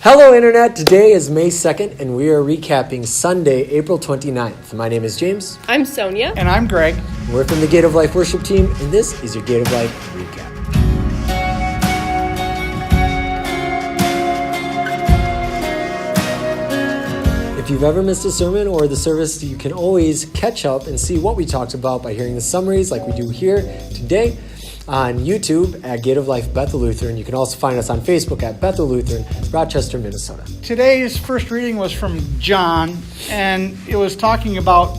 Hello Internet, today is May 2nd and we are recapping Sunday, April 29th. My name is James. I'm Sonia. And I'm Greg. We're from the Gate of Life worship team and this is your Gate of Life recap. If you've ever missed a sermon or the service, you can always catch up and see what we talked about by hearing the summaries like we do here today on YouTube at Gate of Life Bethel Lutheran. You can also find us on Facebook at Bethel Lutheran, Rochester, Minnesota. Today's first reading was from John, and it was talking about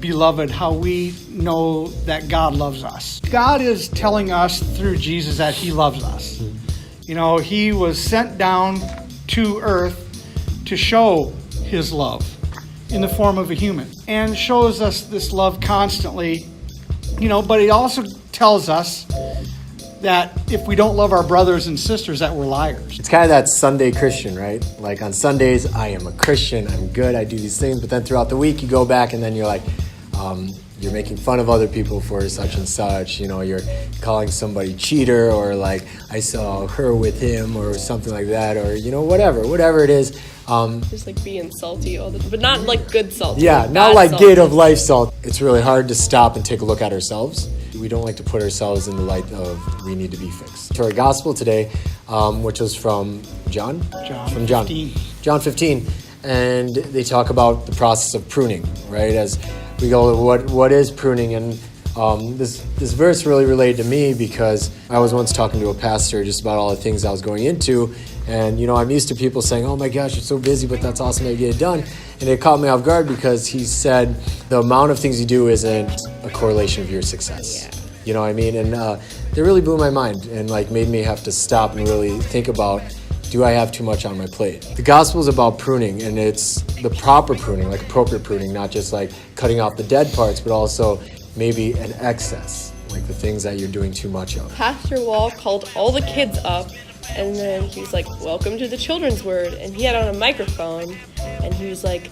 beloved, how we know that God loves us. God is telling us through Jesus that he loves us. You know, he was sent down to earth to show his love in the form of a human and shows us this love constantly, you know, but he also tells us that if we don't love our brothers and sisters, that we're liars. It's kind of that Sunday Christian, right? Like on Sundays, I am a Christian, I'm good, I do these things, but then throughout the week you go back and then you're like, you're making fun of other people for such and such, you know, you're calling somebody cheater or like, I saw her with him or something like that, or, you know, whatever it is. Just like being salty all the time, but not like good salt. Yeah, not like Gate of Life salt. It's really hard to stop and take a look at ourselves. We don't like to put ourselves in the light of we need to be fixed. To our gospel today, which was from John 15. John 15, and they talk about the process of pruning, right? As we go, what is pruning? And this verse really related to me because I was once talking to a pastor just about all the things I was going into. And, you know, I'm used to people saying, oh my gosh, you're so busy, but that's awesome that you get it done. And it caught me off guard because he said the amount of things you do isn't a correlation of your success. Yeah. You know what I mean? And they really blew my mind and like made me have to stop and really think about, do I have too much on my plate? The gospel is about pruning, and it's the proper pruning, like appropriate pruning, not just like cutting off the dead parts, but also maybe an excess, like the things that you're doing too much of. Pastor Wall called all the kids up, and then he was like, welcome to the children's word, and he had on a microphone, and he was like,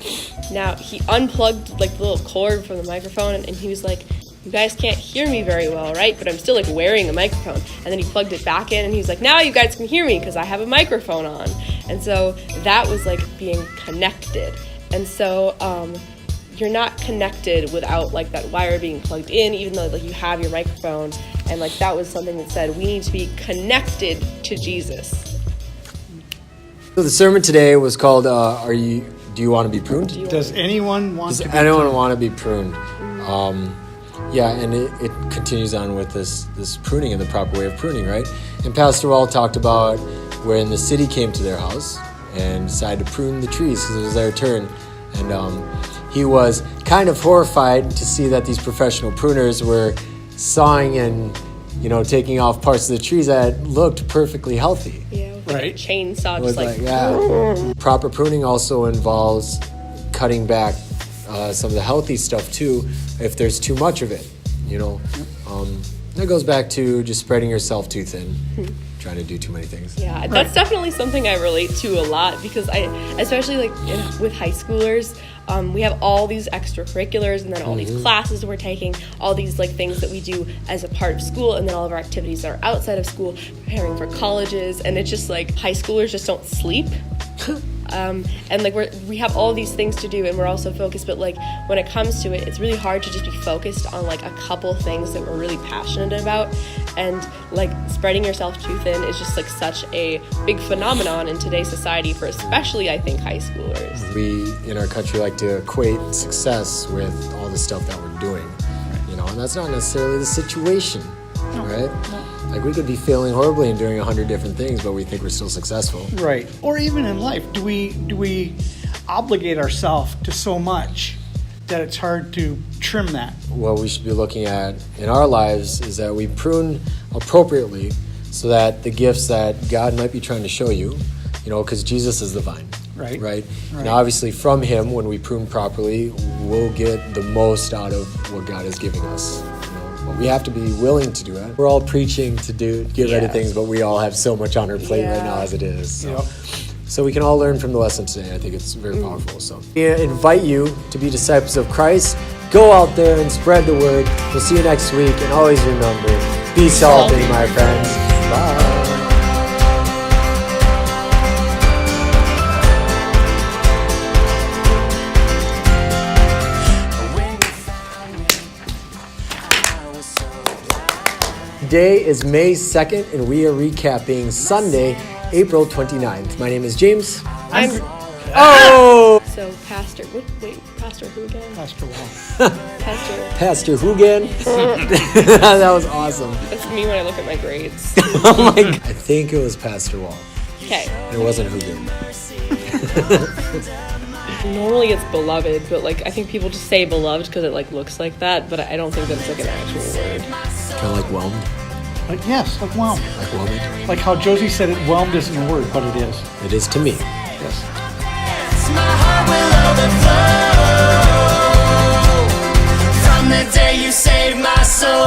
now he unplugged like the little cord from the microphone, and he was like, you guys can't hear me very well, right? But I'm still like wearing a microphone. And then he plugged it back in and he's like, now you guys can hear me because I have a microphone on. And so that was like being connected. And so you're not connected without like that wire being plugged in, even though like you have your microphone. And like that was something that said we need to be connected to Jesus. So the sermon today was called, do you want to be pruned? Does anyone want to be pruned? pruned? Want to be pruned? Yeah, and it continues on with this pruning and the proper way of pruning, right? And Pastor Wall talked about when the city came to their house and decided to prune the trees because it was their turn. And he was kind of horrified to see that these professional pruners were sawing and, you know, taking off parts of the trees that looked perfectly healthy. Yeah, right. Chainsaw, just like yeah. Proper pruning also involves cutting back some of the healthy stuff too, if there's too much of it, you know. That goes back to just spreading yourself too thin, trying to do too many things. Yeah, that's definitely something I relate to a lot because especially like with high schoolers, we have all these extracurriculars and then all these classes we're taking, all these like things that we do as a part of school, and then all of our activities that are outside of school, preparing for colleges, and it's just like high schoolers just don't sleep. And like we have all these things to do and we're also focused, but like when it comes to it, it's really hard to just be focused on like a couple things that we're really passionate about, and like spreading yourself too thin is just like such a big phenomenon in today's society for especially I think high schoolers. We in our country like to equate success with all the stuff that we're doing, you know, and that's not necessarily the situation, right? No. Like we could be failing horribly and doing 100 different things, but we think we're still successful. Right. Or even in life, do we obligate ourselves to so much that it's hard to trim that? What we should be looking at in our lives is that we prune appropriately so that the gifts that God might be trying to show you, you know, because Jesus is the vine. Right. And obviously from him, when we prune properly, we'll get the most out of what God is giving us. But we have to be willing to do it. We're all preaching to get rid of things, but we all have so much on our plate right now as it is. So we can all learn from the lesson today. I think it's very powerful. So we invite you to be disciples of Christ. Go out there and spread the word. We'll see you next week. And always remember, be salty, my friends. Bye. Today is May 2nd, and we are recapping Sunday, April 29th. My name is James. Oh! So, Pastor who again? Pastor Wall. Pastor Hugan. That was awesome. That's me when I look at my grades. Oh my God. I think it was Pastor Wall. Okay. It wasn't Hugan. Normally it's beloved, but like I think people just say beloved because it like looks like that, but I don't think that it's like an actual word. Kind of like whelmed. Like, yes, like whelmed. Like whelmed. Like how Josie said it, whelmed isn't a word, but it is. It is to me. Yes. My heart will overflow from the day you saved my soul.